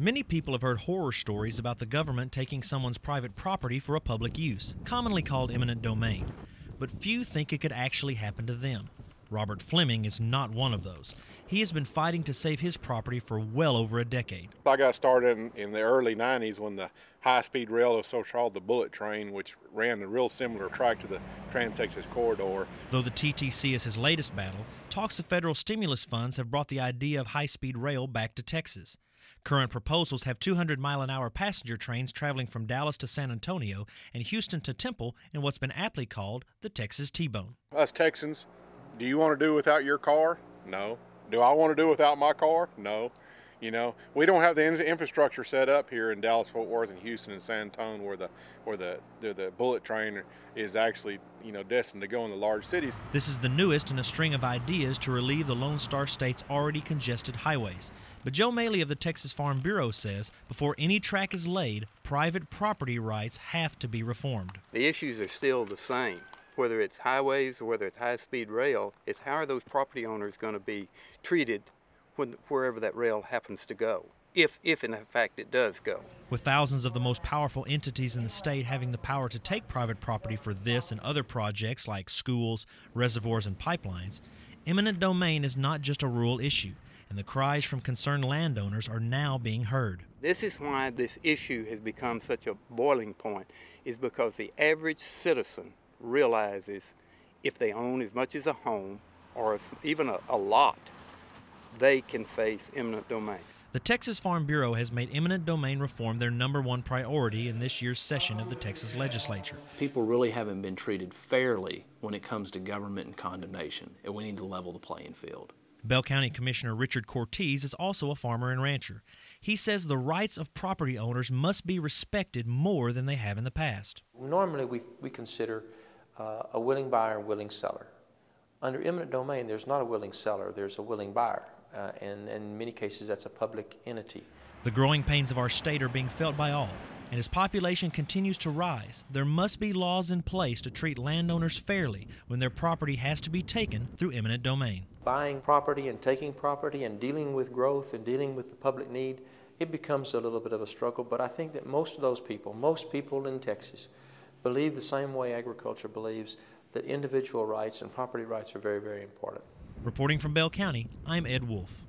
Many people have heard horror stories about the government taking someone's private property for a public use, commonly called eminent domain. But few think it could actually happen to them. Robert Fleming is not one of those. He has been fighting to save his property for well over a decade. I got started in the early 90s when the high-speed rail was so-called the bullet train, which ran a real similar track to the Trans-Texas corridor. Though the TTC is his latest battle, talks of federal stimulus funds have brought the idea of high-speed rail back to Texas. Current proposals have 200-mile-an-hour passenger trains traveling from Dallas to San Antonio and Houston to Temple in what's been aptly called the Texas T-bone. Us Texans, do you want to do without your car? No. Do I want to do without my car? No. You know, we don't have the infrastructure set up here in Dallas, Fort Worth, and Houston and San Antonio where the bullet train is actually, destined to go in the large cities. This is the newest in a string of ideas to relieve the Lone Star State's already congested highways. But Joe Maley of the Texas Farm Bureau says before any track is laid, private property rights have to be reformed. The issues are still the same. Whether it's highways or whether it's high-speed rail, it's how are those property owners going to be treated wherever that rail happens to go, if in fact it does go. With thousands of the most powerful entities in the state having the power to take private property for this and other projects like schools, reservoirs, and pipelines, eminent domain is not just a rural issue, and the cries from concerned landowners are now being heard. This is why this issue has become such a boiling point, is because the average citizen realizes if they own as much as a home or even a lot, they can face eminent domain. The Texas Farm Bureau has made eminent domain reform their #1 priority in this year's session of the Texas legislature. People really haven't been treated fairly when it comes to government and condemnation, and we need to level the playing field. Bell County Commissioner Richard Cortez is also a farmer and rancher. He says the rights of property owners must be respected more than they have in the past. Normally we consider a willing buyer and willing seller. Under eminent domain, there's not a willing seller, there's a willing buyer. And in many cases, that's a public entity. The growing pains of our state are being felt by all, and as population continues to rise, there must be laws in place to treat landowners fairly when their property has to be taken through eminent domain. Buying property and taking property and dealing with growth and dealing with the public need, it becomes a little bit of a struggle, but I think that most people in Texas, believe the same way agriculture believes, that individual rights and property rights are very, very important. Reporting from Bell County, I'm Ed Wolf.